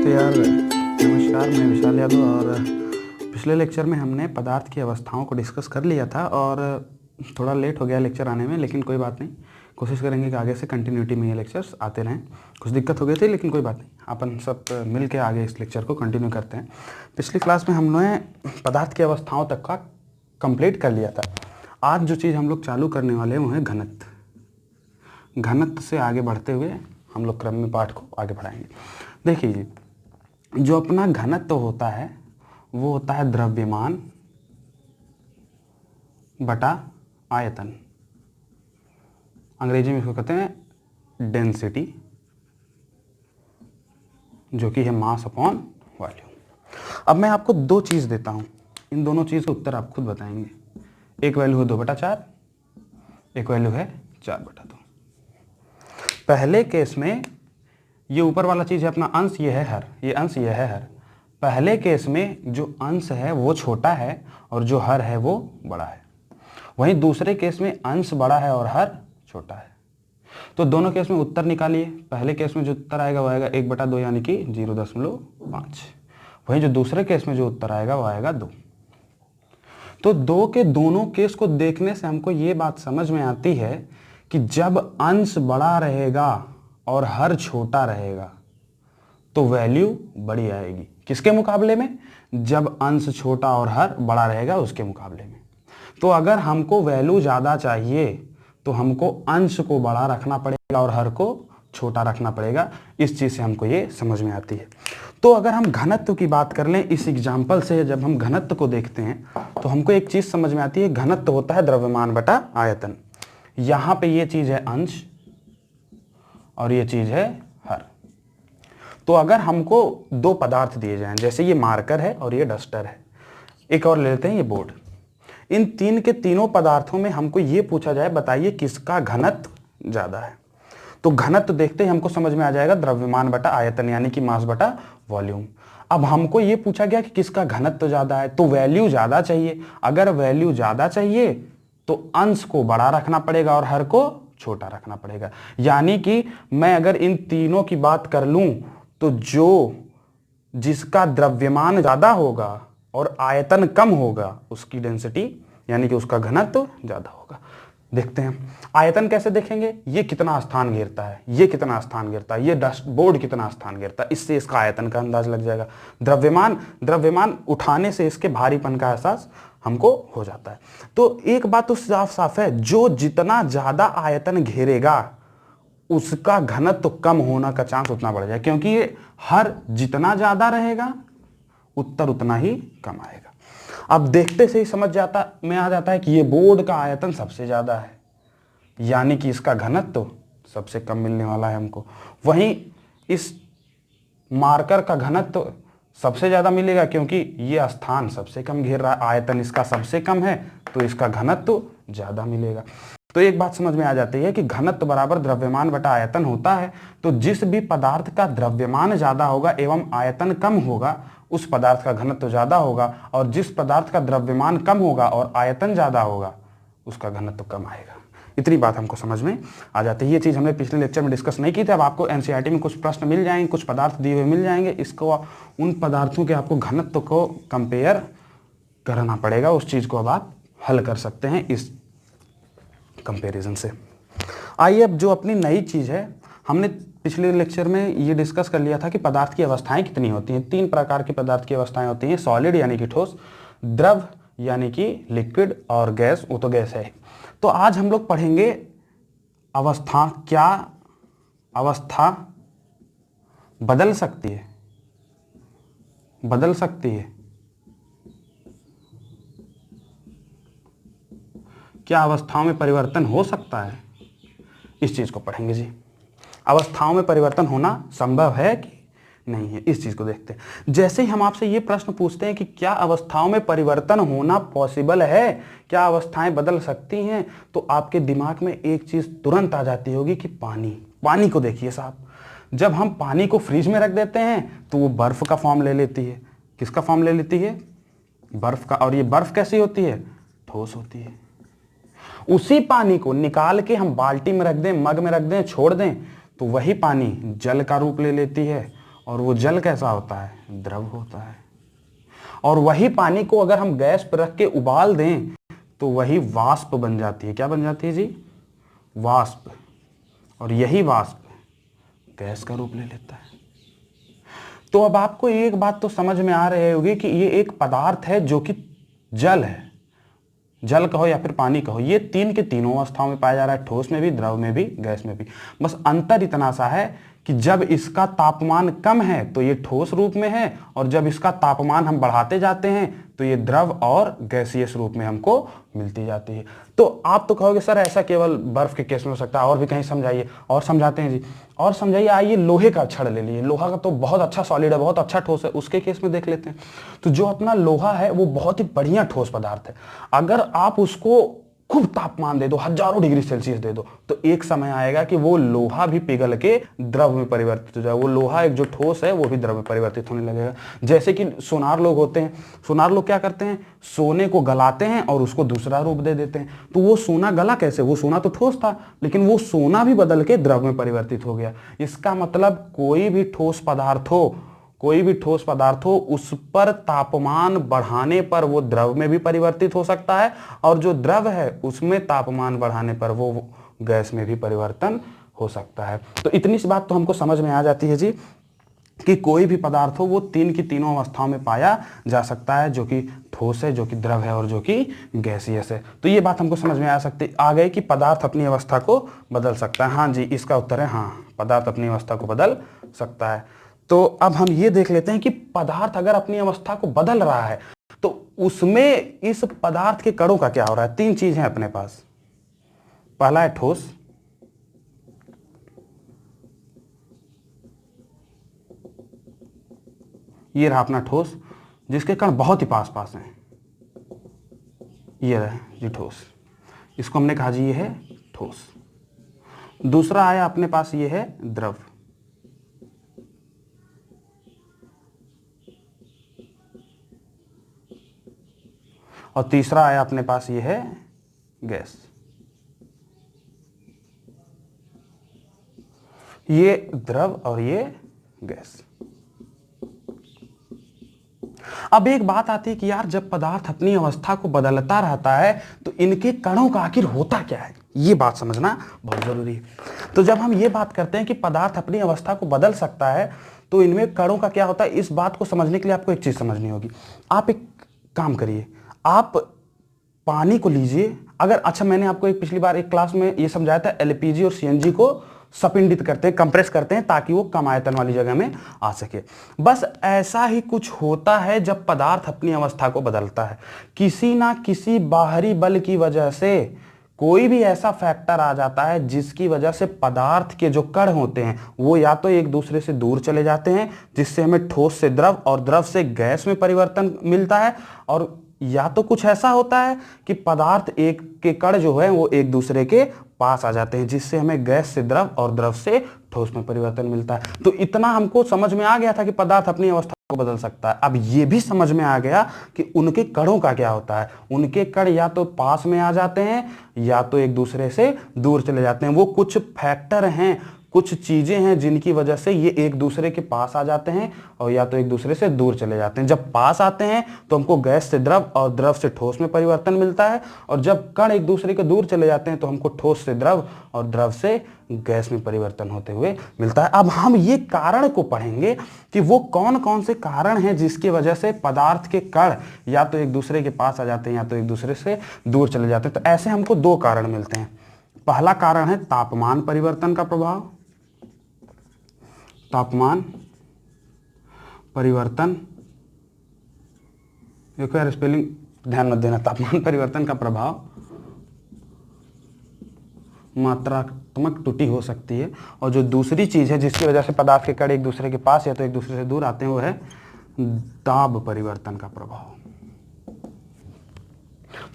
तो यार नमस्कार, मैं विशाल यादव। और पिछले लेक्चर में हमने पदार्थ की अवस्थाओं को डिस्कस कर लिया था और थोड़ा लेट हो गया लेक्चर आने में, लेकिन कोई बात नहीं, कोशिश करेंगे कि आगे से कंटिन्यूटी में ये लेक्चर्स आते रहें। कुछ दिक्कत हो गई थी लेकिन कोई बात नहीं, अपन सब मिल के आगे इस लेक्चर को कंटिन्यू करते हैं। पिछली क्लास में हमने पदार्थ की अवस्थाओं तक का कंप्लीट कर लिया था। आज जो चीज़ हम लोग चालू करने वाले हैं वो है घनत्व। घनत्व से आगे बढ़ते हुए हम लोग क्रम में पाठ को आगे बढ़ाएंगे। देखिए जी, जो अपना घनत्व होता है वो होता है द्रव्यमान बटा आयतन। अंग्रेजी में इसको कहते हैं डेंसिटी, जो कि है मास अपॉन वॉल्यूम। अब मैं आपको दो चीज़ देता हूँ, इन दोनों चीज़ का उत्तर आप खुद बताएंगे। एक वैल्यू है 2/4, एक वैल्यू है 4/2। पहले केस में ये ऊपर वाला चीज़ है अपना अंश, ये है हर, ये अंश ये है हर। पहले केस में जो अंश है वो छोटा है और जो हर है वो बड़ा है। वहीं दूसरे केस में अंश बड़ा है और हर छोटा है। तो दोनों केस में उत्तर निकालिए। पहले केस में जो उत्तर आएगा वो आएगा 1/2 यानी कि 0.5। वहीं जो दूसरे केस में जो उत्तर आएगा वो आएगा 2। तो दो के दोनों केस को देखने से हमको ये बात समझ में आती है कि जब अंश बड़ा रहेगा और हर छोटा रहेगा तो वैल्यू बड़ी आएगी। किसके मुकाबले में? जब अंश छोटा और हर बड़ा रहेगा उसके मुकाबले में। तो अगर हमको वैल्यू ज़्यादा चाहिए तो हमको अंश को बड़ा रखना पड़ेगा और हर को छोटा रखना पड़ेगा। इस चीज़ से हमको ये समझ में आती है। तो अगर हम घनत्व की बात कर लें, इस एग्जाम्पल से जब हम घनत्व को देखते हैं तो हमको एक चीज़ समझ में आती है। घनत्व होता है द्रव्यमान बटा आयतन। यहाँ पे ये चीज़ है अंश और ये चीज़ है हर। तो अगर हमको दो पदार्थ दिए जाएं, जैसे ये मार्कर है और ये डस्टर है, एक और ले लेते हैं ये बोर्ड। इन तीन के तीनों पदार्थों में हमको ये पूछा जाए बताइए किसका घनत्व ज़्यादा है। तो घनत्व देखते ही हमको समझ में आ जाएगा द्रव्यमान बटा आयतन यानी कि मास बटा वॉल्यूम। अब हमको ये पूछा गया कि किसका घनत्व ज़्यादा है, तो वैल्यू ज़्यादा चाहिए। अगर वैल्यू ज़्यादा चाहिए तो अंश को बड़ा रखना पड़ेगा और हर को छोटा रखना पड़ेगा। यानी कि मैं अगर इन तीनों की बात कर लूं तो जिसका द्रव्यमान ज़्यादा होगा और आयतन कम होगा उसकी डेंसिटी यानी कि उसका घनत्व ज़्यादा होगा। देखते हैं आयतन कैसे देखेंगे। ये कितना स्थान घेरता है, ये कितना स्थान घेरता है, ये डस्ट बोर्ड कितना स्थान घेरता है, इससे इसका आयतन का अंदाज लग जाएगा। द्रव्यमान उठाने से इसके भारीपन का एहसास हमको हो जाता है। तो एक बात तो साफ साफ है, जो जितना ज्यादा आयतन घेरेगा उसका घनत्व कम होना का चांस उतना बढ़ जाएगा, क्योंकि ये हर जितना ज्यादा रहेगा उत्तर उतना ही कम आएगा। अब देखते से ही समझ में आ जाता है कि ये बोर्ड का आयतन सबसे ज्यादा है, यानी कि इसका घनत्व सबसे कम मिलने वाला है हमको। वहीं इस मार्कर का घनत्व सबसे ज्यादा मिलेगा, क्योंकि ये स्थान सबसे कम घेर रहा है, आयतन इसका सबसे कम है तो इसका घनत्व ज्यादा मिलेगा। तो एक बात समझ में आ जाती है कि घनत्व बराबर द्रव्यमान बटा आयतन होता है। तो जिस भी पदार्थ का द्रव्यमान ज्यादा होगा एवं आयतन कम होगा उस पदार्थ का घनत्व ज्यादा होगा, और जिस पदार्थ का द्रव्यमान कम होगा और आयतन ज्यादा होगा उसका घनत्व कम आएगा। इतनी बात हमको समझ में आ जाती है। ये चीज़ हमने पिछले लेक्चर में डिस्कस नहीं की थी। अब आपको एनसीईआरटी में कुछ प्रश्न मिल जाएंगे, कुछ पदार्थ दिए हुए मिल जाएंगे, इसको उन पदार्थों के आपको घनत्व को कंपेयर करना पड़ेगा। उस चीज़ को अब आप हल कर सकते हैं इस कंपेरिजन से। आइए अब जो अपनी नई चीज़ है, हमने पिछले लेक्चर में ये डिस्कस कर लिया था कि पदार्थ की अवस्थाएं कितनी होती हैं। 3 प्रकार की पदार्थ की अवस्थाएं होती हैं, सॉलिड यानी कि ठोस, द्रव यानी कि लिक्विड, और गैस, वो तो गैस है। तो आज हम लोग पढ़ेंगे अवस्था। क्या अवस्था बदल सकती है? बदल सकती है? क्या अवस्थाओं में परिवर्तन हो सकता है? इस चीज को पढ़ेंगे जी। अवस्थाओं में परिवर्तन होना संभव है कि नहीं है, इस चीज को देखते हैं। जैसे ही हम आपसे ये प्रश्न पूछते हैं कि क्या अवस्थाओं में परिवर्तन होना पॉसिबल है, क्या अवस्थाएं बदल सकती हैं, तो आपके दिमाग में एक चीज तुरंत आ जाती होगी कि पानी को देखिए साहब। जब हम पानी को फ्रिज में रख देते हैं तो वो बर्फ का फॉर्म ले लेती है। किसका फॉर्म ले लेती है? बर्फ का। और ये बर्फ कैसी होती है? ठोस होती है। उसी पानी को निकाल के हम बाल्टी में रख दें, मग में रख दें, छोड़ दें, तो वही पानी जल का रूप ले लेती है और वो जल कैसा होता है? द्रव होता है। और वही पानी को अगर हम गैस पर रख के उबाल दें तो वही वाष्प बन जाती है। क्या बन जाती है जी? वाष्प। और यही वाष्प गैस का रूप ले लेता है। तो अब आपको एक बात तो समझ में आ रही होगी कि ये एक पदार्थ है जो कि जल है, जल कहो या फिर पानी कहो, ये तीन के तीनों अवस्थाओं में पाया जा रहा है, ठोस में भी, द्रव में भी, गैस में भी। बस अंतर इतना सा है कि जब इसका तापमान कम है तो ये ठोस रूप में है, और जब इसका तापमान हम बढ़ाते जाते हैं तो ये द्रव और गैसीय रूप में हमको मिलती जाती है। तो आप तो कहोगे सर ऐसा केवल बर्फ के केस में हो सकता है, और भी कहीं समझाइए। और समझाते हैं जी, और समझाइए। आइए लोहे का छड़ ले लिए। लोहा का तो बहुत अच्छा सॉलिड है, बहुत अच्छा ठोस है, उसके केस में देख लेते हैं। तो जो अपना लोहा है वो बहुत ही बढ़िया ठोस पदार्थ है। अगर आप उसको खूब तापमान दे दो, हजारों डिग्री सेल्सियस दे दो, तो एक समय आएगा कि वो लोहा भी पिघल के द्रव में परिवर्तित हो जाए। वो लोहा एक जो ठोस है वो भी द्रव में परिवर्तित होने लगेगा। जैसे कि सोनार लोग होते हैं, सोनार लोग क्या करते हैं? सोने को गलाते हैं और उसको दूसरा रूप दे देते हैं। तो वो सोना गला कैसे? वो सोना तो ठोस था, लेकिन वो सोना भी बदल के द्रव में परिवर्तित हो गया। इसका मतलब कोई भी ठोस पदार्थ हो, कोई भी ठोस पदार्थ हो, उस पर तापमान बढ़ाने पर वो द्रव में भी परिवर्तित हो सकता है, और जो द्रव है उसमें तापमान बढ़ाने पर वो गैस में भी परिवर्तन हो सकता है। तो इतनी सी बात तो हमको समझ में आ जाती है जी कि कोई भी पदार्थ हो वो तीन की तीनों अवस्थाओं में पाया जा सकता है, जो कि ठोस है, जो कि द्रव है, और जो कि गैसीय है। तो ये बात हमको समझ में आ गई कि पदार्थ अपनी अवस्था को बदल सकता है। हाँ जी, इसका उत्तर है हाँ, पदार्थ अपनी अवस्था को बदल सकता है। तो अब हम ये देख लेते हैं कि पदार्थ अगर अपनी अवस्था को बदल रहा है तो उसमें इस पदार्थ के कणों का क्या हो रहा है। तीन चीज है अपने पास। पहला है ठोस, ये रहा अपना ठोस जिसके कण बहुत ही पास पास हैं, ये रहा जी ठोस, इसको हमने कहा जी ये है ठोस। दूसरा आया अपने पास, ये है द्रव। और तीसरा आया अपने पास, ये है गैस। ये द्रव और ये गैस। अब एक बात आती है कि यार जब पदार्थ अपनी अवस्था को बदलता रहता है तो इनके कणों का आखिर होता क्या है, ये बात समझना बहुत जरूरी है। तो जब हम ये बात करते हैं कि पदार्थ अपनी अवस्था को बदल सकता है तो इनमें कणों का क्या होता है, इस बात को समझने के लिए आपको एक चीज समझनी होगी। आप एक काम करिए, आप पानी को लीजिए। अगर अच्छा, मैंने आपको एक पिछली बार एक क्लास में ये समझाया था, एलपीजी और सीएनजी को सपिंडित करते हैं, कंप्रेस करते हैं ताकि वो कम आयतन वाली जगह में आ सके। बस ऐसा ही कुछ होता है जब पदार्थ अपनी अवस्था को बदलता है। किसी ना किसी बाहरी बल की वजह से कोई भी ऐसा फैक्टर आ जाता है जिसकी वजह से पदार्थ के जो कण होते हैं वो या तो एक दूसरे से दूर चले जाते हैं, जिससे हमें ठोस से द्रव और द्रव से गैस में परिवर्तन मिलता है, और या तो कुछ ऐसा होता है कि पदार्थ एक के कण जो है वो एक दूसरे के पास आ जाते हैं, जिससे हमें गैस से द्रव और द्रव से ठोस में परिवर्तन मिलता है। तो इतना हमको समझ में आ गया था कि पदार्थ अपनी अवस्था को बदल सकता है। अब ये भी समझ में आ गया कि उनके कणों का क्या होता है। उनके कण या तो पास में आ जाते हैं या तो एक दूसरे से दूर चले जाते हैं। वो कुछ फैक्टर हैं, कुछ चीजें हैं जिनकी वजह से ये एक दूसरे के पास आ जाते हैं और या तो एक दूसरे से दूर चले जाते हैं। जब पास आते हैं तो हमको गैस से द्रव और द्रव से ठोस में परिवर्तन मिलता है, और जब कण एक दूसरे के दूर चले जाते हैं तो हमको ठोस से द्रव और द्रव से गैस में परिवर्तन होते हुए मिलता है। अब हम ये कारण को पढ़ेंगे कि वो कौन कौन से कारण हैं जिसकी वजह से पदार्थ के कण या तो एक दूसरे के पास आ जाते हैं या तो एक दूसरे से दूर चले जाते हैं। तो ऐसे हमको दो कारण मिलते हैं। पहला कारण है तापमान परिवर्तन का प्रभाव, तापमान परिवर्तन, देखो यार स्पेलिंग ध्यान मत देना, तापमान परिवर्तन का प्रभाव मात्रात्मक त्रुटि हो सकती है। और जो दूसरी चीज है जिसकी वजह से पदार्थ के कण एक दूसरे के पास या तो एक दूसरे से दूर आते हैं वो है दाब परिवर्तन का प्रभाव।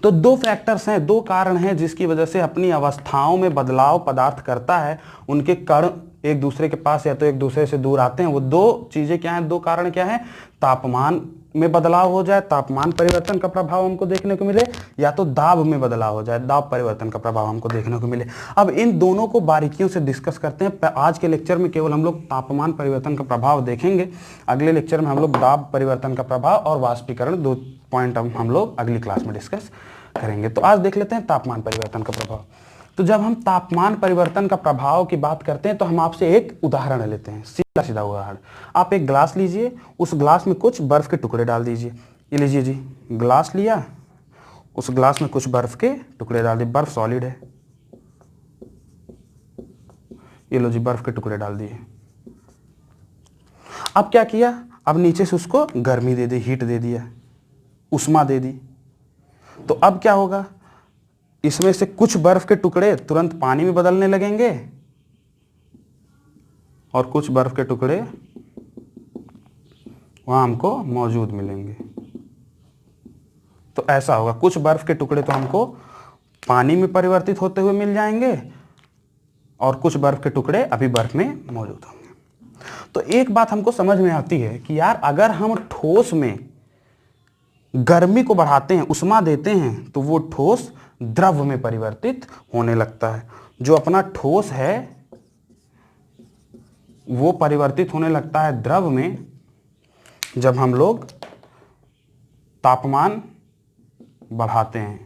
तो दो फैक्टर्स हैं, दो कारण हैं जिसकी वजह से अपनी अवस्थाओं में बदलाव पदार्थ करता है। उनके कण एक दूसरे के पास या तो एक दूसरे से दूर आते हैं। वो दो चीजें क्या हैं, दो कारण क्या हैं, तापमान में बदलाव हो जाए, तापमान परिवर्तन का प्रभाव हमको देखने को मिले, या तो दाब में बदलाव हो जाए, दाब परिवर्तन का प्रभाव हमको देखने को मिले। अब इन दोनों को बारीकियों से डिस्कस करते हैं। आज के लेक्चर में केवल हम लोग तापमान परिवर्तन का प्रभाव देखेंगे, अगले लेक्चर में हम लोग दाब परिवर्तन का प्रभाव और वाष्पीकरण, 2 पॉइंट हम लोग अगली क्लास में डिस्कस करेंगे। तो आज देख लेते हैं तापमान परिवर्तन का प्रभाव। तो जब हम तापमान परिवर्तन का प्रभाव की बात करते हैं तो हम आपसे एक उदाहरण लेते हैं, सीधा सीधा उदाहरण। आप एक ग्लास लीजिए, उस ग्लास में कुछ बर्फ के टुकड़े डाल दीजिए। ये लीजिए जी, ग्लास लिया, उस ग्लास में कुछ बर्फ के टुकड़े डाल दिए, बर्फ सॉलिड है, ये लो जी बर्फ के टुकड़े डाल दिए। अब क्या किया, अब नीचे से उसको गर्मी दे दी, हीट दे दिया, उष्मा दे दी। तो अब क्या होगा, इसमें से कुछ बर्फ के टुकड़े तुरंत पानी में बदलने लगेंगे और कुछ बर्फ के टुकड़े वहां हमको मौजूद मिलेंगे। तो ऐसा होगा, कुछ बर्फ के टुकड़े तो हमको पानी में परिवर्तित होते हुए मिल जाएंगे और कुछ बर्फ के टुकड़े अभी बर्फ में मौजूद होंगे। तो एक बात हमको समझ में आती है कि यार अगर हम ठोस में गर्मी को बढ़ाते हैं, उष्मा देते हैं, तो वो ठोस द्रव में परिवर्तित होने लगता है। जो अपना ठोस है वो परिवर्तित होने लगता है द्रव में जब हम लोग तापमान बढ़ाते हैं।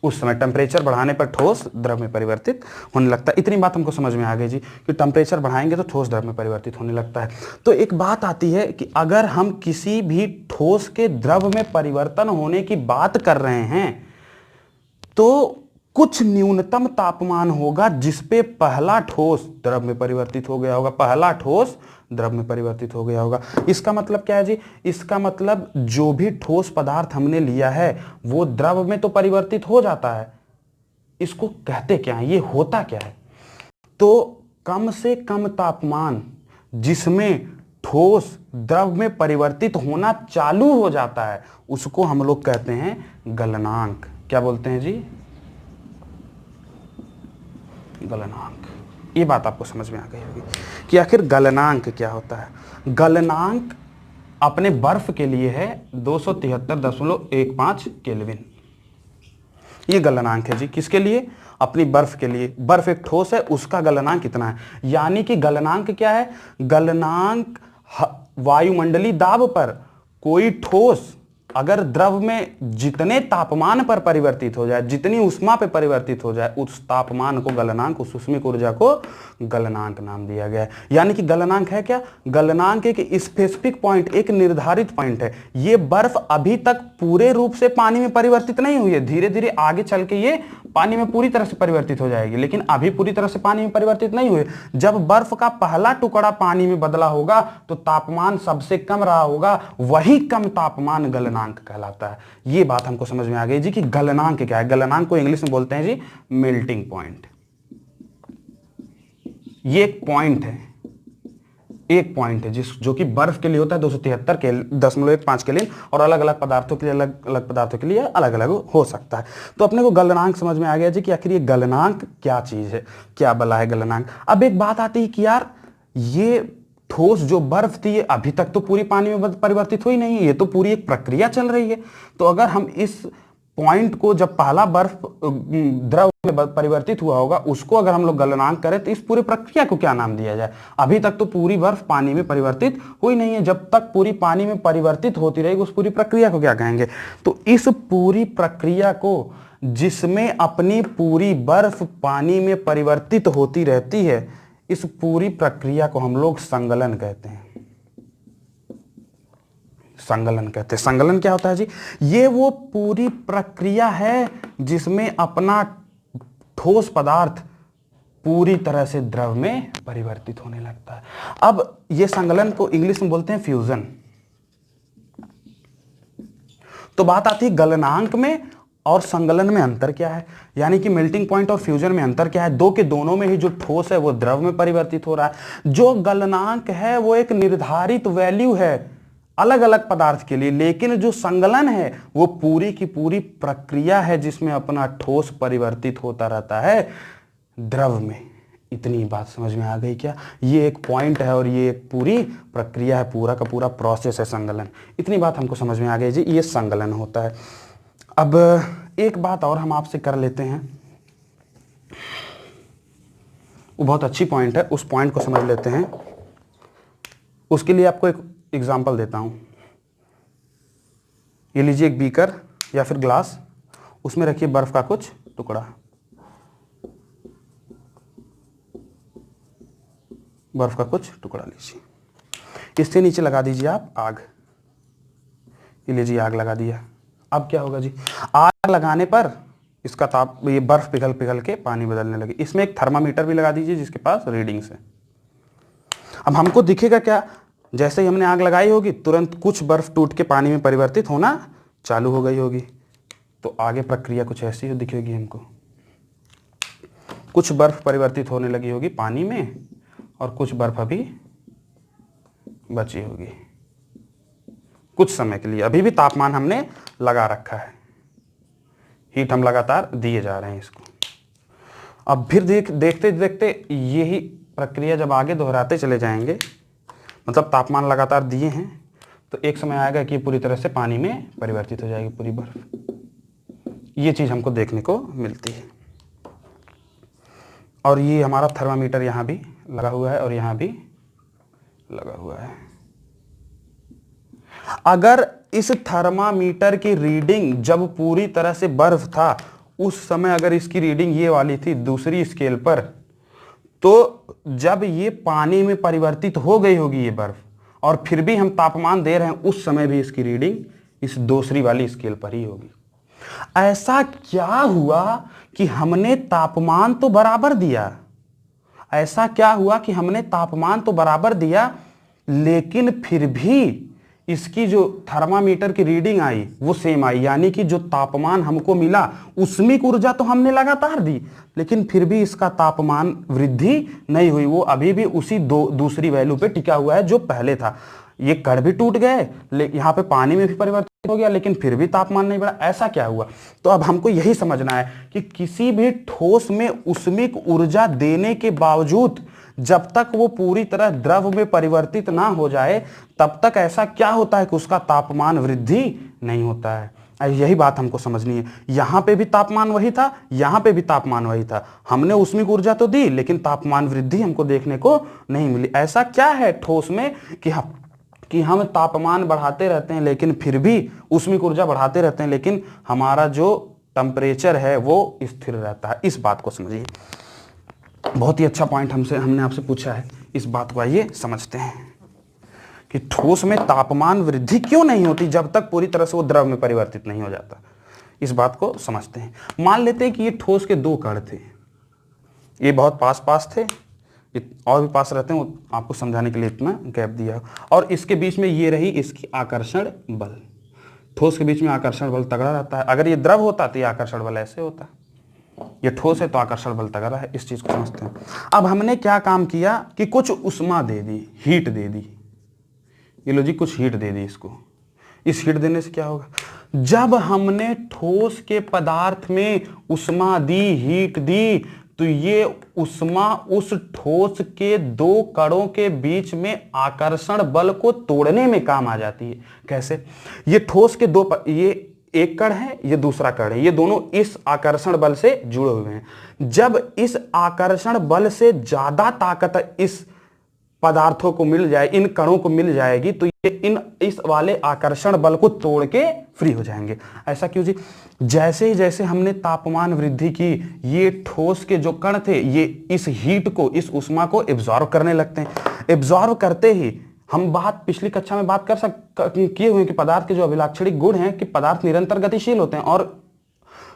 उस समय टेम्परेचर बढ़ाने पर ठोस द्रव में परिवर्तित होने लगता है। इतनी बात हमको समझ में आ गई जी कि टेम्परेचर बढ़ाएंगे तो ठोस द्रव में परिवर्तित होने लगता है। तो एक बात आती है कि अगर हम किसी भी ठोस के द्रव में परिवर्तन होने की बात कर रहे हैं तो कुछ न्यूनतम तापमान होगा जिसपे पहला ठोस द्रव में परिवर्तित हो गया होगा, पहला ठोस द्रव में परिवर्तित हो गया होगा। इसका मतलब क्या है जी, इसका मतलब जो भी ठोस पदार्थ हमने लिया है वो द्रव में तो परिवर्तित हो जाता है। इसको कहते क्या है, ये होता क्या है? तो कम से कम तापमान जिसमें ठोस द्रव में परिवर्तित होना चालू हो जाता है उसको हम लोग कहते हैं गलनांक। क्या बोलते हैं जी? गलनांक। ये बात आपको समझ में आ गई होगी कि आखिर गलनांक क्या होता है। गलनांक अपने बर्फ के लिए है 273.15 केल्विन। ये गलनांक है जी, किसके लिए? अपनी बर्फ के लिए। बर्फ एक ठोस है, उसका गलनांक कितना है। यानी कि गलनांक क्या है? गलनांक वायुमंडलीय दाब पर कोई ठोस अगर द्रव में जितने तापमान पर परिवर्तित हो जाए, जितनी उष्मा पे परिवर्तित हो जाए, उस तापमान को गलनांक, उस ऊष्मिक ऊर्जा को गलनांक नाम दिया गया है। यानी कि गलनांक है क्या? गलनांक एक स्पेसिफिक पॉइंट, एक निर्धारित पॉइंट है। ये बर्फ अभी तक पूरे रूप से पानी में परिवर्तित नहीं हुई है, धीरे धीरे आगे चल के ये पानी में पूरी तरह से परिवर्तित हो जाएगी, लेकिन अभी पूरी तरह से पानी में परिवर्तित नहीं हुई। जब बर्फ का पहला टुकड़ा पानी में बदला होगा तो तापमान सबसे कम रहा होगा, वही कम तापमान गलनांक कहलाता है। ये बात हमको समझ में आ गई जी कि गलनांक क्या है। गलनांक को इंग्लिश में बोलते हैं जी मेल्टिंग पॉइंट। ये एक पॉइंट है, एक पॉइंट है जो कि बर्फ के लिए होता है 273.15 केल्विन और अलग अलग पदार्थों के लिए अलग अलग पदार्थों के लिए अलग अलग हो सकता है। तो अपने को गलनांक समझ में आ गया जी कि आखिर ये गलनांक क्या चीज है, क्या बला है गलनांक। अब एक बात आती है कि यार ये ठोस जो बर्फ थी ये अभी तक तो पूरी पानी में परिवर्तित हुई नहीं है, ये तो पूरी एक प्रक्रिया चल रही है। तो अगर हम इस पॉइंट को, जब पहला बर्फ द्रव में परिवर्तित हुआ होगा, उसको अगर हम लोग गलनांक करें तो इस पूरी प्रक्रिया को क्या नाम दिया जाए? अभी तक तो पूरी बर्फ पानी में परिवर्तित हुई नहीं है, जब तक पूरी पानी में परिवर्तित होती रहेगी उस पूरी प्रक्रिया को क्या कहेंगे? तो इस पूरी प्रक्रिया को, जिसमें अपनी पूरी बर्फ पानी में परिवर्तित होती रहती है, इस पूरी प्रक्रिया को हम लोग संगलन कहते हैं। संगलन कहते हैं। संगलन क्या होता है जी? ये वो पूरी प्रक्रिया है जिसमें अपना ठोस पदार्थ पूरी तरह से द्रव में परिवर्तित होने लगता है। अब ये संगलन को इंग्लिश में बोलते हैं फ्यूजन। तो बात आती है गलनांक में और संगलन में अंतर क्या है, यानी कि मेल्टिंग पॉइंट और फ्यूजन में अंतर क्या है। दो के दोनों में ही जो ठोस है वो द्रव में परिवर्तित हो रहा है। जो गलनांक है वो एक निर्धारित वैल्यू है अलग अलग पदार्थ के लिए, लेकिन जो संगलन है वो पूरी की पूरी प्रक्रिया है जिसमें अपना ठोस परिवर्तित होता रहता है द्रव में। इतनी बात समझ में आ गई क्या? ये एक पॉइंट है और ये एक पूरी प्रक्रिया है, पूरा का पूरा प्रोसेस है संगलन। इतनी बात हमको समझ में आ गई जी, ये संगलन होता है। अब एक बात और हम आपसे कर लेते हैं, वो बहुत अच्छी पॉइंट है, उस पॉइंट को समझ लेते हैं। उसके लिए आपको एक एग्जांपल देता हूं। ये लीजिए एक बीकर या फिर ग्लास, उसमें रखिए बर्फ का कुछ टुकड़ा, बर्फ का कुछ टुकड़ा लीजिए, इसके नीचे लगा दीजिए आप आग। ये लीजिए आग लगा दिया। अब क्या होगा जी, आग लगाने पर इसका ताप, ये बर्फ पिघल पिघल के पानी बदलने लगे। इसमें एक थर्मामीटर भी लगा दीजिए जिसके पास रीडिंग्स है। अब हमको दिखेगा क्या, जैसे ही हमने आग लगाई होगी तुरंत कुछ बर्फ टूट के पानी में परिवर्तित होना चालू हो गई होगी। तो आगे प्रक्रिया कुछ ऐसी ही दिखेगी हमको, कुछ बर्फ परिवर्तित होने लगी होगी पानी में और कुछ बर्फ अभी बची होगी कुछ समय के लिए। अभी भी तापमान हमने लगा रखा है, हीट हम लगातार दिए जा रहे हैं इसको। अब फिर देखते देखते यही प्रक्रिया जब आगे दोहराते चले जाएंगे, मतलब तापमान लगातार दिए हैं, तो एक समय आएगा कि पूरी तरह से पानी में परिवर्तित हो जाएगी पूरी बर्फ। ये चीज हमको देखने को मिलती है। और ये हमारा थर्मामीटर यहाँ भी लगा हुआ है और यहाँ भी लगा हुआ है। अगर इस थर्मामीटर की रीडिंग जब पूरी तरह से बर्फ था उस समय अगर इसकी रीडिंग ये वाली थी दूसरी स्केल पर, तो जब ये पानी में परिवर्तित हो गई होगी ये बर्फ और फिर भी हम तापमान दे रहे हैं, उस समय भी इसकी रीडिंग इस दूसरी वाली स्केल पर ही होगी। ऐसा क्या हुआ कि हमने तापमान तो बराबर दिया, ऐसा क्या हुआ कि हमने तापमान तो बराबर दिया लेकिन फिर भी इसकी जो थर्मामीटर की रीडिंग आई वो सेम आई, यानी कि जो तापमान हमको मिला उष्मिक ऊर्जा तो हमने लगातार दी लेकिन फिर भी इसका तापमान वृद्धि नहीं हुई, वो अभी भी उसी दूसरी वैल्यू पे टिका हुआ है जो पहले था। ये कण भी टूट गए, यहाँ पे पानी में भी परिवर्तित हो गया लेकिन फिर भी तापमान नहीं बढ़ा। ऐसा क्या हुआ? तो अब हमको यही समझना है कि किसी भी ठोस में उष्मिक ऊर्जा देने के बावजूद जब तक वो पूरी तरह द्रव में परिवर्तित ना हो जाए तब तक ऐसा क्या होता है कि उसका तापमान वृद्धि नहीं होता है। यही बात हमको समझनी है। यहां पे भी तापमान वही था, यहां पे भी तापमान वही था, हमने उष्मिक ऊर्जा तो दी लेकिन तापमान वृद्धि हमको देखने को नहीं मिली। ऐसा क्या है ठोस में कि हम तापमान बढ़ाते रहते हैं लेकिन फिर भी उष्मिक ऊर्जा बढ़ाते रहते हैं लेकिन हमारा जो टेम्परेचर है वो स्थिर रहता है। इस बात को समझिए, बहुत ही अच्छा पॉइंट हमने आपसे पूछा है। इस बात को आइए समझते हैं कि ठोस में तापमान वृद्धि क्यों नहीं होती जब तक पूरी तरह से वो द्रव में परिवर्तित नहीं हो जाता। इस बात को समझते हैं। मान लेते हैं कि ये ठोस के दो कण थे, ये बहुत पास पास थे, और भी पास रहते हैं, वो आपको समझाने के लिए इतना गैप दिया। और इसके बीच में ये रही इसकी आकर्षण बल। ठोस के बीच में आकर्षण बल तगड़ा रहता है। अगर ये द्रव होता तो ये आकर्षण बल ऐसे होता, ये ठोस है तो आकर्षण बल तगड़ा है। इस चीज को समझते हैं। अब हमने क्या काम किया कि कुछ उष्मा दे दी, हीट दे दी। ये लो जी कुछ हीट दे दी इसको। इस हीट देने से क्या होगा, जब हमने ठोस के पदार्थ में उष्मा दी, हीट दी, तो ये उष्मा उस ठोस के दो कणों के बीच में आकर्षण बल को तोड़ने में काम आ जाती है। कैसे? ये ठोस के ये एक कण है, ये दूसरा कण है, ये दोनों इस आकर्षण बल से जुड़े हुए हैं। जब इस आकर्षण बल से ज्यादा ताकत इस पदार्थों को मिल जाए, इन कणों को मिल जाएगी, तो ये इस वाले आकर्षण बल को तोड़ के फ्री हो जाएंगे। ऐसा क्यों जी? जैसे ही जैसे हमने तापमान वृद्धि की, ये ठोस के जो कण थे ये इस हीट को, इस उष्मा को एब्जॉर्ब करने लगते हैं। एब्जॉर्ब करते ही हम पिछली कक्षा में बात किए हुए कि पदार्थ के जो अभिलाक्षणिक गुण हैं कि पदार्थ निरंतर गतिशील होते हैं और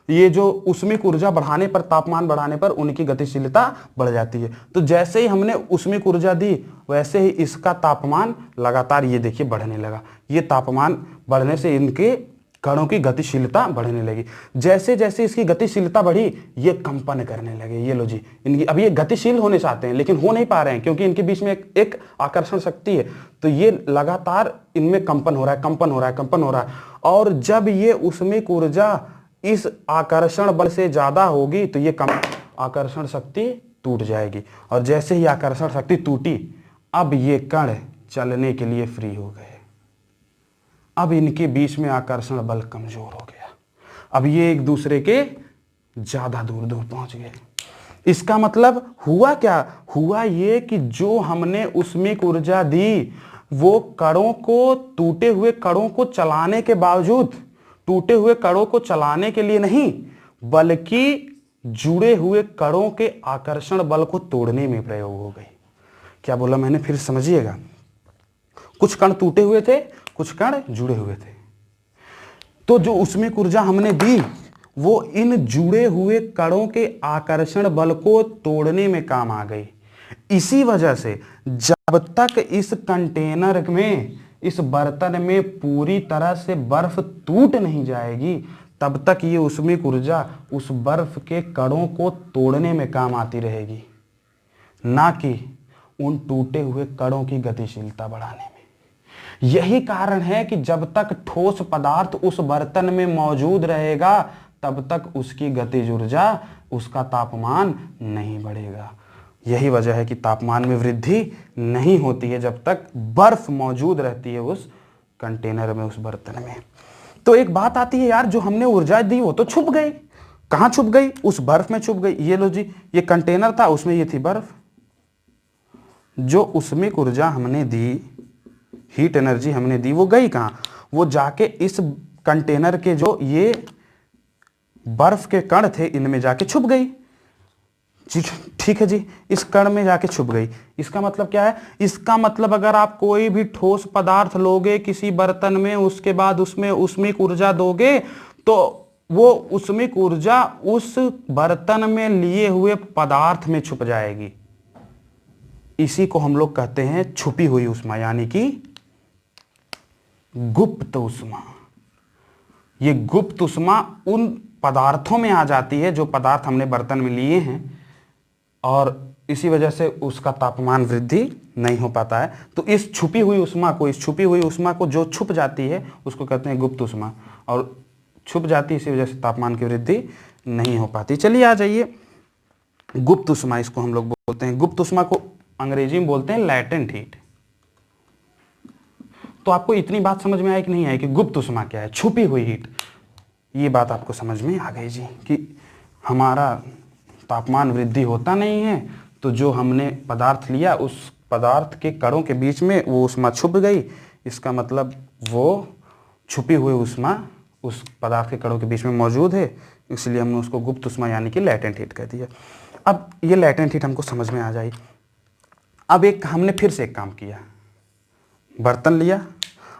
ये जो उष्मिक ऊर्जा बढ़ाने पर, तापमान बढ़ाने पर उनकी गतिशीलता बढ़ जाती है। तो जैसे ही हमने उष्मिक ऊर्जा दी वैसे ही इसका तापमान लगातार ये देखिए बढ़ने लगा। ये तापमान बढ़ने से इनके कणों की गतिशीलता बढ़ने लगी। जैसे जैसे इसकी गतिशीलता बढ़ी ये कंपन करने लगे। ये लो जी, इनकी अब ये गतिशील होने चाहते हैं लेकिन हो नहीं पा रहे हैं क्योंकि इनके बीच में एक आकर्षण शक्ति है। तो ये लगातार इनमें कंपन हो रहा है, कंपन हो रहा है, कंपन हो रहा है। और जब ये उष्मिक ऊर्जा इस आकर्षण बल से ज्यादा होगी तो ये आकर्षण शक्ति टूट जाएगी। और जैसे ही आकर्षण शक्ति टूटी, अब ये कण चलने के लिए फ्री हो गए। अब इनके बीच में आकर्षण बल कमजोर हो गया। अब ये एक दूसरे के ज्यादा दूर दूर पहुंच गए। इसका मतलब हुआ क्या? हुआ ये कि जो हमने उष्मिक ऊर्जा दी, वो कणों को, टूटे हुए कणों को चलाने के बावजूद, टूटे हुए कणों को चलाने के लिए नहीं, बल्कि जुड़े हुए कणों के आकर्षण बल को तोड़ने में प्रयोग हो गई। क्या बोला मैंने, फिर समझिएगा। कुछ कण टूटे हुए थे, कुछ कण जुड़े हुए थे। तो जो उष्मिक ऊर्जा हमने दी, वो इन जुड़े हुए कणों के आकर्षण बल को तोड़ने में काम आ गई। इसी वजह से जब तक इस कंटेनर में, इस बर्तन में पूरी तरह से बर्फ टूट नहीं जाएगी, तब तक ये उष्मिक ऊर्जा उस बर्फ के कणों को तोड़ने में काम आती रहेगी, ना कि उन टूटे हुए कणों की गतिशीलता बढ़ाने में। यही कारण है कि जब तक ठोस पदार्थ उस बर्तन में मौजूद रहेगा, तब तक उसकी गतिज ऊर्जा, उसका तापमान नहीं बढ़ेगा। यही वजह है कि तापमान में वृद्धि नहीं होती है जब तक बर्फ मौजूद रहती है उस कंटेनर में, उस बर्तन में। तो एक बात आती है यार, जो हमने ऊर्जा दी वो तो छुप गई। कहां छुप गई? उस बर्फ में छुप गई। ये लो जी, ये कंटेनर था, उसमें ये थी बर्फ। जो उष्मिक ऊर्जा हमने दी, हीट एनर्जी हमने दी, वो गई कहां? वो जाके इस कंटेनर के जो ये बर्फ के कण थे, इनमें जाके छुप गई। ठीक है जी, इस कण में जाके छुप गई। इसका मतलब क्या है? इसका मतलब अगर आप कोई भी ठोस पदार्थ लोगे किसी बर्तन में, उसके बाद उसमें उष्मिक ऊर्जा दोगे, तो वो उष्मिक ऊर्जा उस बर्तन में लिए हुए पदार्थ में छुप जाएगी। इसी को हम लोग कहते हैं छुपी हुई ऊष्मा, यानी कि गुप्त ऊष्मा। ये गुप्त ऊष्मा उन पदार्थों में आ जाती है जो पदार्थ हमने बर्तन में लिए हैं, और इसी वजह से उसका तापमान वृद्धि नहीं हो पाता है। तो इस छुपी हुई ऊष्मा को जो छुप जाती है उसको कहते हैं गुप्त ऊष्मा, और छुप जाती है, इसी वजह से तापमान की वृद्धि नहीं हो पाती। चलिए आ जाइए, गुप्त ऊष्मा इसको हम लोग बोलते हैं। गुप्त ऊष्मा को अंग्रेजी में बोलते हैं लैटेंट हीट। तो आपको इतनी बात समझ में आई कि नहीं आई कि गुप्त ऊष्मा क्या है, छुपी हुई हीट? ये बात आपको समझ में आ गई जी, कि हमारा तापमान वृद्धि होता नहीं है, तो जो हमने पदार्थ लिया उस पदार्थ के कणों के बीच में वो ऊष्मा छुप गई। इसका मतलब वो छुपी हुई ऊष्मा उस पदार्थ के कणों के बीच में मौजूद है, इसलिए हमने उसको गुप्त ऊष्मा यानी कि लैटेंट हीट कह दिया। अब ये लैटेंट हीट हमको समझ में आ जाए। अब हमने फिर से एक काम किया, बर्तन लिया,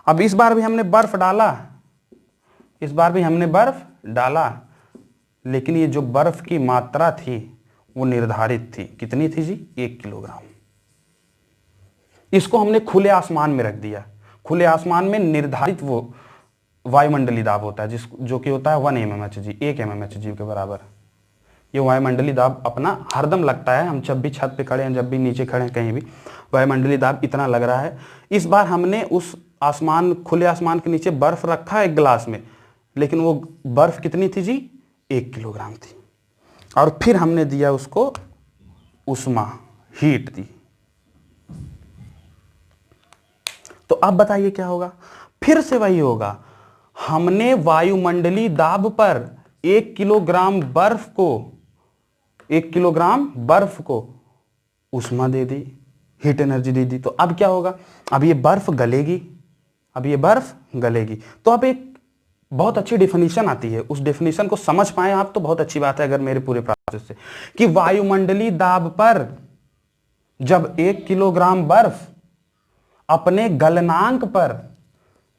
अब इस बार भी हमने बर्फ डाला, लेकिन ये जो बर्फ की मात्रा थी वो निर्धारित थी। कितनी थी जी? 1 किलोग्राम। इसको हमने खुले आसमान में रख दिया। खुले आसमान में निर्धारित वो वायुमंडलीय दाब होता है, जो कि होता है 1 mmHg, 1 mmHg के बराबर। ये वायुमंडलीय दाब अपना हरदम लगता है। हम जब भी छत पे खड़े हैं, जब भी नीचे खड़े हैं, कहीं भी वायुमंडलीय दाब इतना लग रहा है। इस बार हमने उस खुले आसमान के नीचे बर्फ रखा एक गिलास में, लेकिन वो बर्फ कितनी थी जी? 1 किलोग्राम थी। और फिर हमने दिया उसको ऊष्मा, हीट दी। तो अब बताइए क्या होगा? फिर से वही होगा। हमने वायुमंडलीय दाब पर 1 किलोग्राम बर्फ को ऊष्मा दे दी, हीट एनर्जी दे दी। तो अब क्या होगा? अब ये बर्फ गलेगी। तो अब एक बहुत अच्छी डेफिनेशन आती है, उस डेफिनेशन को समझ पाए आप तो बहुत अच्छी बात है, अगर मेरे पूरे प्रोसेस से, कि वायुमंडलीय दाब पर जब 1 किलोग्राम बर्फ अपने गलनांक पर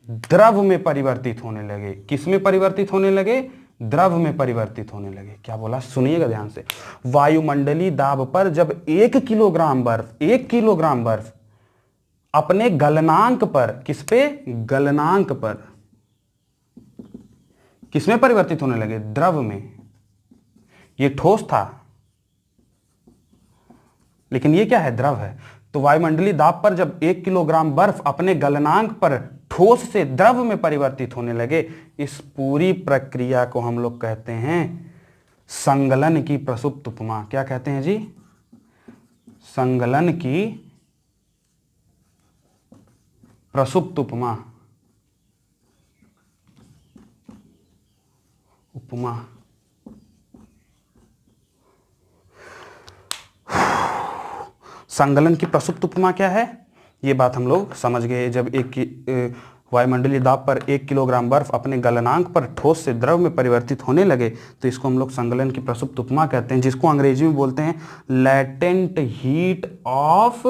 द्रव में परिवर्तित होने लगे, किस में परिवर्तित होने लगे? द्रव में परिवर्तित होने लगे। क्या बोला? सुनिएगा ध्यान से। वायुमंडलीय दाब पर जब 1 किलोग्राम बर्फ अपने गलनांक पर, किस पे? गलनांक पर किसमें परिवर्तित होने लगे? द्रव में। ये ठोस था, लेकिन ये क्या है? द्रव है। तो वायुमंडलीय दाब पर जब 1 किलोग्राम बर्फ अपने गलनांक पर ठोस से द्रव में परिवर्तित होने लगे, इस पूरी प्रक्रिया को हम लोग कहते हैं संगलन की प्रसुप्त उपमा। क्या कहते हैं जी? संगलन की प्रसुप्त उपमा संगलन की प्रसुप्त उपमा क्या है, ये बात हम लोग समझ गए। जब एक वायुमंडलीय दाब पर 1 किलोग्राम बर्फ अपने गलनांक पर ठोस से द्रव में परिवर्तित होने लगे तो इसको हम लोग संगलन की प्रसुप्त उपमा कहते हैं, जिसको अंग्रेजी में बोलते हैं लैटेंट हीट ऑफ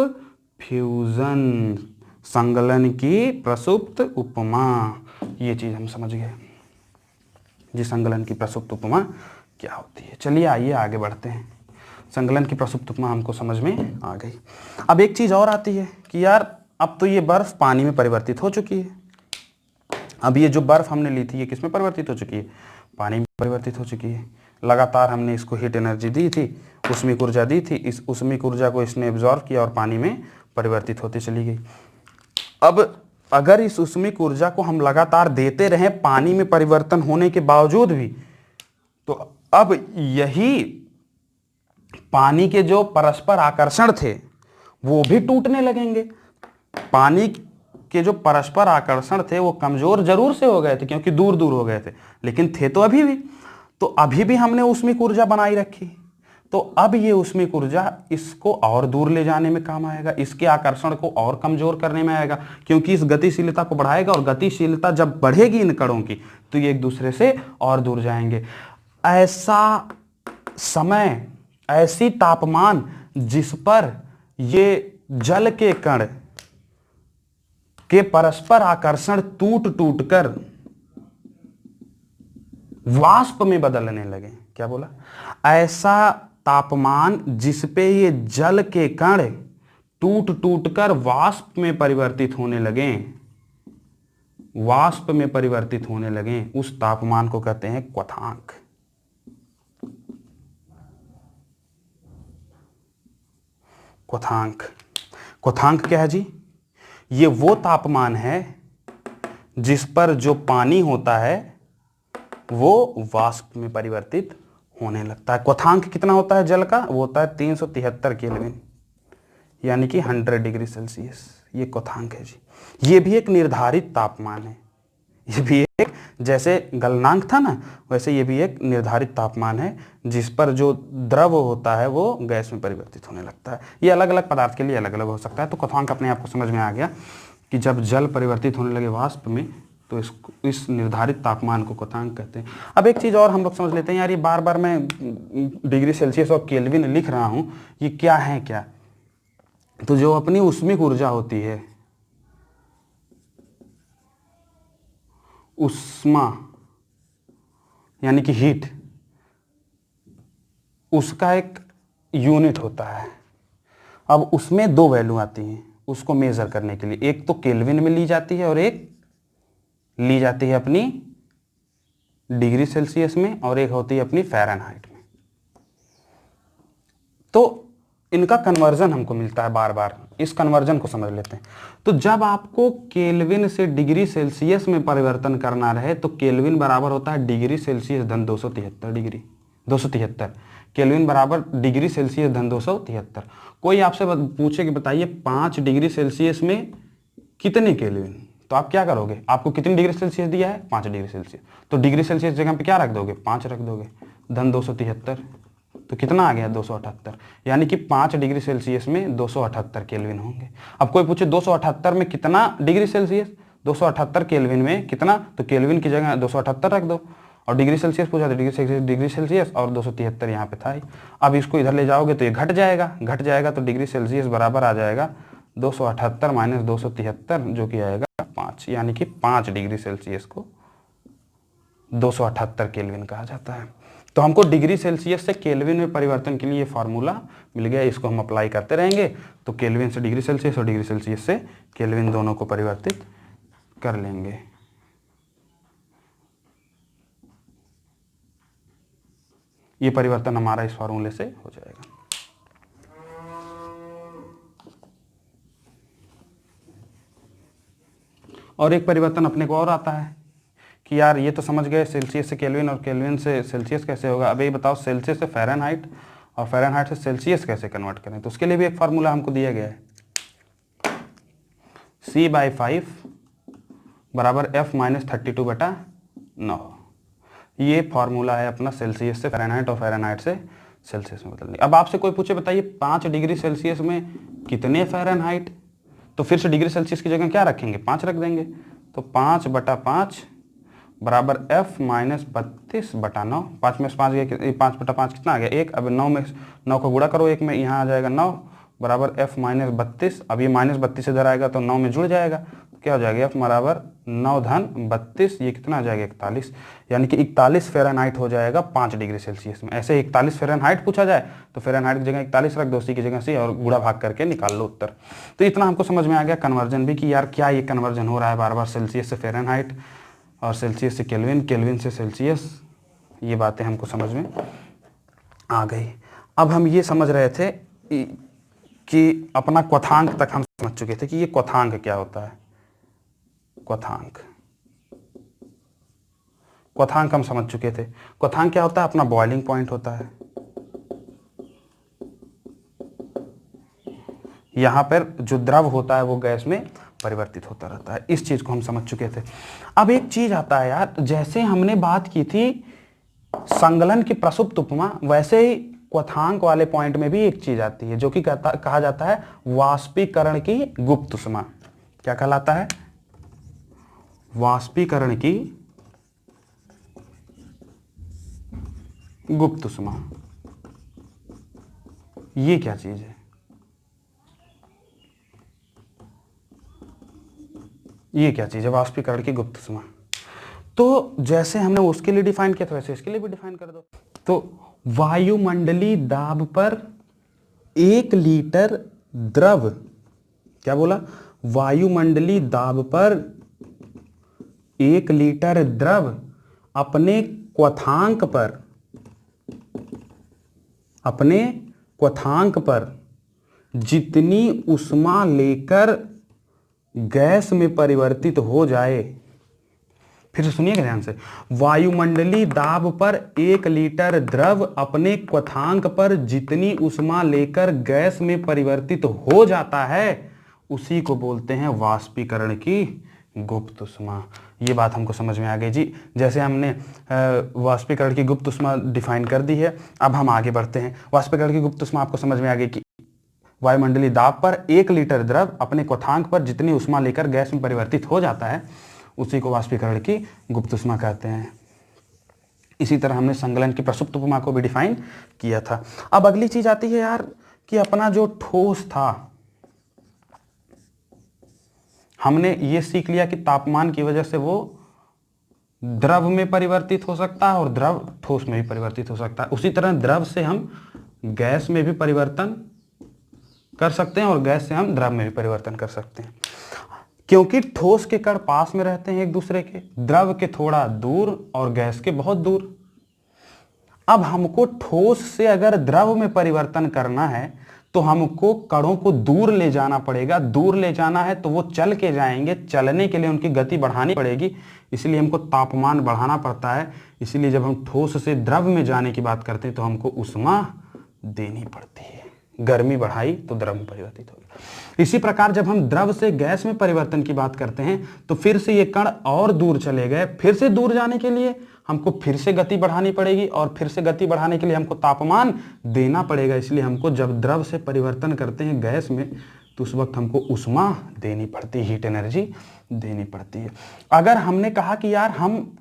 फ्यूजन। संगलन की प्रसुप्त उपमा, ये चीज हम समझ गए जी, संगलन की प्रसुप्त उपमा क्या होती है। चलिए आइए आगे बढ़ते हैं। संगलन की प्रसुप्त उपमा हमको समझ में आ गई। अब एक चीज और आती है कि यार अब तो ये बर्फ पानी में परिवर्तित हो चुकी है। अब ये जो बर्फ हमने ली थी ये किस में परिवर्तित हो चुकी है, पानी में परिवर्तित हो चुकी है। लगातार हमने इसको हीट एनर्जी दी थी, उष्मीक ऊर्जा दी थी, इस उष्मीक ऊर्जा को इसने एब्जॉर्व किया और पानी में परिवर्तित होती चली गई। अब अगर इस उष्मीक ऊर्जा को हम लगातार देते रहें पानी में परिवर्तन होने के बावजूद भी, तो अब यही पानी के जो परस्पर आकर्षण थे वो भी टूटने लगेंगे। पानी के जो परस्पर आकर्षण थे वो कमजोर जरूर से हो गए थे क्योंकि दूर दूर हो गए थे, लेकिन थे तो अभी भी। तो अभी भी हमने उष्मीक ऊर्जा बनाई रखी, तो अब ये उष्मीक ऊर्जा इसको और दूर ले जाने में काम आएगा, इसके आकर्षण को और कमजोर करने में आएगा, क्योंकि इस गतिशीलता को बढ़ाएगा और गतिशीलता जब बढ़ेगी इन कणों की तो ये एक दूसरे से और दूर जाएंगे। ऐसा समय, ऐसी तापमान जिस पर ये जल के कण के परस्पर आकर्षण टूट टूट कर वाष्प में बदलने लगे। क्या बोला? ऐसा तापमान जिस पे ये जल के कण टूट टूट कर वाष्प में परिवर्तित होने लगे, वाष्प में परिवर्तित होने लगे, उस तापमान को कहते हैं क्वथांक। क्वथांक, क्वथांक क्या है जी? ये वो तापमान है जिस पर जो पानी होता है वो वाष्प में परिवर्तित होने लगता है। क्वथांक कितना होता है जल का? वो होता है 373 केल्विन, यानी कि 100 डिग्री सेल्सियस। ये क्वथांक है जी। ये भी एक निर्धारित तापमान है, ये भी एक, जैसे गलनांक था ना वैसे ये भी एक निर्धारित तापमान है जिस पर जो द्रव होता है वो गैस में परिवर्तित होने लगता है। ये अलग अलग पदार्थ के लिए अलग अलग हो सकता है। तो क्वथांक अपने आप को समझ में आ गया कि जब जल परिवर्तित होने लगे वाष्प में तो इस निर्धारित तापमान को क्वथांक कहते हैं। अब एक चीज़ और हम लोग समझ लेते हैं, यार ये बार बार मैं डिग्री सेल्सियस और केल्विन लिख रहा हूँ, ये क्या है क्या? तो जो अपनी उष्मीक ऊर्जा होती है, उष्मा यानी कि हीट, उसका एक यूनिट होता है। अब उसमें दो वैल्यू आती हैं उसको मेजर करने के लिए, एक तो केल्विन में ली जाती है और एक ली जाती है अपनी डिग्री सेल्सियस में और एक होती है अपनी फ़ारेनहाइट में। तो इनका कन्वर्जन हमको मिलता है बार बार, इस कन्वर्जन को समझ लेते हैं। तो जब आपको केल्विन से डिग्री सेल्सियस में परिवर्तन करना रहे तो केल्विन बराबर होता है डिग्री सेल्सियस धन 273 डिग्री, 273 केल्विन बराबर डिग्री सेल्सियस धन 273। कोई आपसे पूछे कि बताइए 5 डिग्री सेल्सियस में कितने केल्विन, तो आप क्या करोगे? आपको कितनी डिग्री सेल्सियस दिया है? 5 डिग्री सेल्सियस, तो डिग्री सेल्सियस जगह पे क्या रख दोगे? 5 रख दोगे, धन 273, तो कितना आ गया? 278, यानी कि 5 डिग्री सेल्सियस में 278 केल्विन होंगे। अब कोई पूछे 278 में कितना डिग्री सेल्सियस, 278 केल्विन में कितना, तो केल्विन की जगह 278 रख दो, और डिग्री सेल्सियस पूछा तो डिग्री सेल्सियस और 273 यहाँ पे था ही। अब इसको इधर ले जाओगे तो ये घट जाएगा, तो डिग्री सेल्सियस बराबर आ जाएगा 278 माइनस 273 जो कि आएगा 5, यानी कि 5 डिग्री सेल्सियस को 278 केल्विन कहा जाता है। तो हमको डिग्री सेल्सियस से केल्विन में परिवर्तन के लिए फार्मूला मिल गया, इसको हम अप्लाई करते रहेंगे तो केल्विन से डिग्री सेल्सियस और डिग्री सेल्सियस से केल्विन दोनों को परिवर्तित कर लेंगे। ये परिवर्तन हमारा इस फार्मूले से हो जाएगा। और एक परिवर्तन अपने को और आता है कि यार ये तो समझ गए सेल्सियस से केल्विन और केल्विन से सेल्सियस कैसे होगा। अब ये बताओ सेल्सियस से फ़ारेनहाइट और फ़ारेनहाइट से सेल्सियस कैसे कन्वर्ट करें, तो उसके लिए भी एक फार्मूला हमको दिया गया है, C/5 बराबर F-32/9। ये फार्मूला है अपना सेल्सियस से फ़ारेनहाइट और फ़ारेनहाइट से सेल्सियस में बदलने। अब आपसे कोई पूछे बताइए 5 डिग्री सेल्सियस में कितने फ़ारेनहाइट, तो फिर से डिग्री सेल्सियस की जगह क्या रखेंगे, 5 रख देंगे। तो 5/5 बराबर F-32/9। 5 में से 5 गया, 5/5 कितना आ गया 1। अब 9 में 9 को गुणा करो 1 में, यहाँ आ जाएगा 9 बराबर F-32। अब ये -32 इधर आएगा तो 9 में जुड़ जाएगा, क्या हो जाएगा F बराबर 9-32, ये कितना आ जाएगा 41, यानी कि 41 फ़ारेनहाइट हो जाएगा 5 डिग्री सेल्सियस में। ऐसे 41 फ़ारेनहाइट पूछा जाए तो फ़ारेनहाइट की जगह 41 रख दो, उसी की जगह से और गुणा भाग करके निकाल लो उत्तर। तो इतना हमको समझ में आ गया कन्वर्जन भी, कि यार क्या ये कन्वर्जन हो रहा है बार बार सेल्सियस से फ़ारेनहाइट और सेल्सियस से केल्विन, केल्विन से सेल्सियस, ये बातें हमको समझ में आ गई। अब हम ये समझ रहे थे कि अपना क्वथांक तक हम समझ चुके थे कि ये क्वथांक क्या होता है। क्वथांक हम समझ चुके थे। क्वथांक क्या होता है, अपना बॉइलिंग पॉइंट होता है। यहां पर जो द्रव होता है वो गैस में परिवर्तित होता रहता है, इस चीज को हम समझ चुके थे। अब एक चीज आता है यार, जैसे हमने बात की थी संगलन की प्रसुप्त उपमा, वैसे ही क्वथांक वाले पॉइंट में भी एक चीज आती है जो कि कहा जाता है वाष्पीकरण की गुप्त ऊष्मा। क्या कहलाता है, वाष्पीकरण की गुप्त ऊष्मा। ये क्या चीज है, ये क्या चीज है वाष्पीकरण की गुप्त ऊष्मा। तो जैसे हमने उसके लिए डिफाइन किया था वैसे इसके लिए भी डिफाइन कर दो। तो वायुमंडलीय दाब पर 1 लीटर द्रव, क्या बोला, वायुमंडलीय दाब पर 1 लीटर द्रव अपने क्वथांक पर जितनी ऊष्मा लेकर गैस में परिवर्तित हो जाए, फिर से सुनिएगा ध्यान से, वायुमंडलीय दाब पर 1 लीटर द्रव अपने क्वथांक पर जितनी ऊष्मा लेकर गैस में परिवर्तित हो जाता है उसी को बोलते हैं वाष्पीकरण की गुप्त ऊष्मा। ये बात हमको समझ में आ गई जी। जैसे हमने वाष्पीकरण की गुप्त ऊष्मा डिफाइन कर दी है, अब हम आगे बढ़ते हैं। वाष्पीकरण की गुप्त ऊष्मा आपको समझ में आ गई कि वायुमंडलीय दाब पर 1 लीटर द्रव अपने क्वथांक पर जितनी ऊष्मा लेकर गैस में परिवर्तित हो जाता है उसी को वाष्पीकरण की गुप्त ऊष्मा कहते हैं। इसी तरह हमने संगलन की प्रसुप्त उपमा को भी डिफाइन किया था। अब अगली चीज आती है यार कि अपना जो ठोस था, हमने ये सीख लिया कि तापमान की वजह से वो द्रव में परिवर्तित हो सकता है और द्रव ठोस में भी परिवर्तित हो सकता है। उसी तरह द्रव से हम गैस में भी परिवर्तन कर सकते हैं और गैस से हम द्रव में भी परिवर्तन कर सकते हैं, क्योंकि ठोस के कण पास में रहते हैं एक दूसरे के, द्रव के थोड़ा दूर और गैस के बहुत दूर। अब हमको ठोस से अगर द्रव में परिवर्तन करना है तो हमको कणों को दूर ले जाना पड़ेगा। दूर ले जाना है तो वो चल के जाएंगे, चलने के लिए उनकी गति बढ़ानी पड़ेगी, इसलिए हमको तापमान बढ़ाना पड़ता है। इसलिए जब हम ठोस से द्रव में जाने की बात करते हैं तो हमको ऊष्मा देनी पड़ती है। गर्मी बढ़ाई तो द्रव में परिवर्तित होगी। इसी प्रकार जब हम द्रव से गैस में परिवर्तन की बात करते हैं तो फिर से ये कण और दूर चले गए, फिर से दूर जाने के लिए हमको फिर से गति बढ़ानी पड़ेगी और फिर से गति बढ़ाने के लिए हमको तापमान देना पड़ेगा। इसलिए हमको जब द्रव से परिवर्तन करते हैं गैस में तो उस वक्त हमको ऊष्मा देनी पड़ती है, हीट एनर्जी देनी पड़ती है। अगर हमने कहा कि यार हम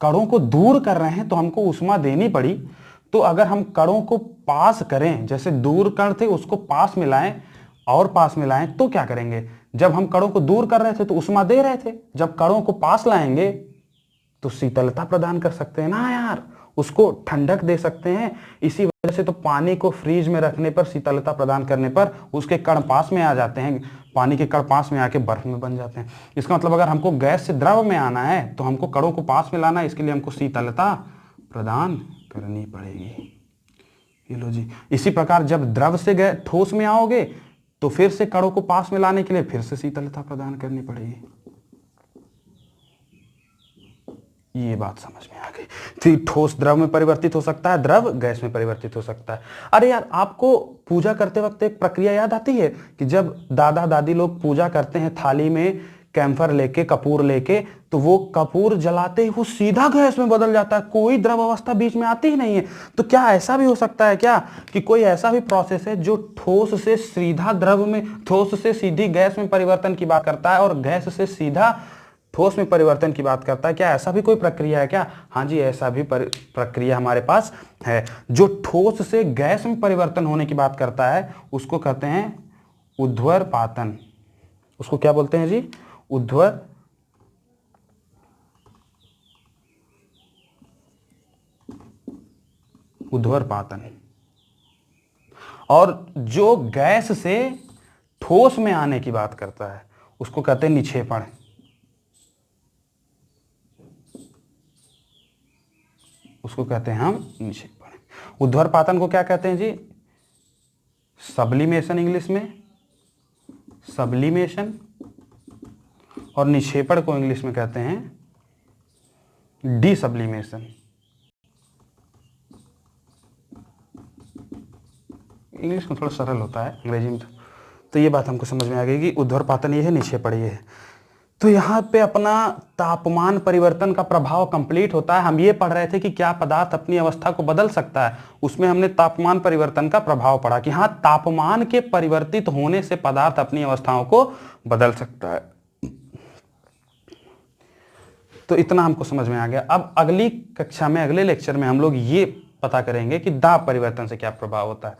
कणों को दूर कर रहे हैं तो हमको ऊष्मा देनी पड़ी, तो अगर हम कणों को पास करें, जैसे दूर कण थे उसको पास में लाएं और पास में लाएं, तो क्या करेंगे, जब हम कणों को दूर कर रहे थे तो ऊष्मा दे रहे थे, जब कणों को पास लाएंगे तो शीतलता प्रदान कर सकते हैं ना यार, उसको ठंडक दे सकते हैं। इसी वजह से तो पानी को फ्रीज में रखने पर, शीतलता प्रदान करने पर उसके कण पास में आ जाते हैं, पानी के कण पास में आके बर्फ में बन जाते हैं। इसका मतलब अगर हमको गैस से द्रव में आना है तो हमको कणों को पास में लाना है, इसके लिए हमको शीतलता प्रदान करनी पड़ेगी। ये लो जी। इसी प्रकार जब द्रव से गए ठोस में आओगे तो फिर से कणों को पास में लाने के लिए फिर से शीतलता प्रदान करनी पड़ेगी। ये बात समझ में आ गई। तो ठोस द्रव में परिवर्तित हो सकता है, द्रव गैस में परिवर्तित हो सकता है। अरे यार, आपको पूजा करते वक्त एक प्रक्रिया याद आती है कि जब दादा दादी लोग पूजा करते हैं, थाली में कैम्फर लेके, कपूर लेके, तो वो कपूर जलाते ही वो सीधा गैस में बदल जाता है, कोई द्रव अवस्था बीच में आती ही नहीं है। तो क्या ऐसा भी हो सकता है क्या कि कोई ऐसा भी प्रोसेस है जो ठोस से सीधा द्रव में, ठोस से सीधी गैस में परिवर्तन की बात करता है और गैस से सीधा ठोस में परिवर्तन की बात करता है? क्या ऐसा भी कोई प्रक्रिया है क्या? हाँ जी, ऐसा भी प्रक्रिया हमारे पास है। जो ठोस से गैस में परिवर्तन होने की बात करता है उसको कहते हैं ऊर्ध्वपातन। उसको क्या बोलते हैं जी? ऊर्ध्वपातन। और जो गैस से ठोस में आने की बात करता है उसको कहते हैं निक्षेपण। उसको कहते हैं हम निक्षेपण। ऊर्ध्वपातन को क्या कहते हैं जी? सब्लिमेशन, इंग्लिश में सब्लिमेशन। और निक्षेपण को इंग्लिश में कहते हैं डीसब्लिमेशन। इंग्लिश में थोड़ा सरल होता है, अंग्रेजी में तो ये बात हमको समझ में आ गई कि ऊर्ध्वपातन ये है, निक्षेपण ये है। तो यहाँ पे अपना तापमान परिवर्तन का प्रभाव कंप्लीट होता है। हम ये पढ़ रहे थे कि क्या पदार्थ अपनी अवस्था को बदल सकता है, उसमें हमने तापमान परिवर्तन का प्रभाव पढ़ा कि हाँ, तापमान के परिवर्तित होने से पदार्थ अपनी अवस्थाओं को बदल सकता है। तो इतना हमको समझ में आ गया। अब अगली कक्षा में, अगले लेक्चर में हम लोग ये पता करेंगे कि दाब परिवर्तन से क्या प्रभाव होता है।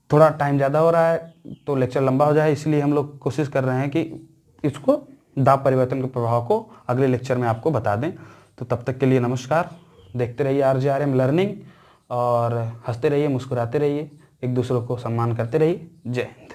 थोड़ा टाइम ज़्यादा हो रहा है तो लेक्चर लंबा हो जाए, इसलिए हम लोग कोशिश कर रहे हैं कि इसको, दाब परिवर्तन के प्रभाव को अगले लेक्चर में आपको बता दें। तो तब तक के लिए नमस्कार। देखते रहिए RJRM लर्निंग और हंसते रहिए, मुस्कुराते रहिए, एक दूसरे को सम्मान करते रहिए। जय हिंद।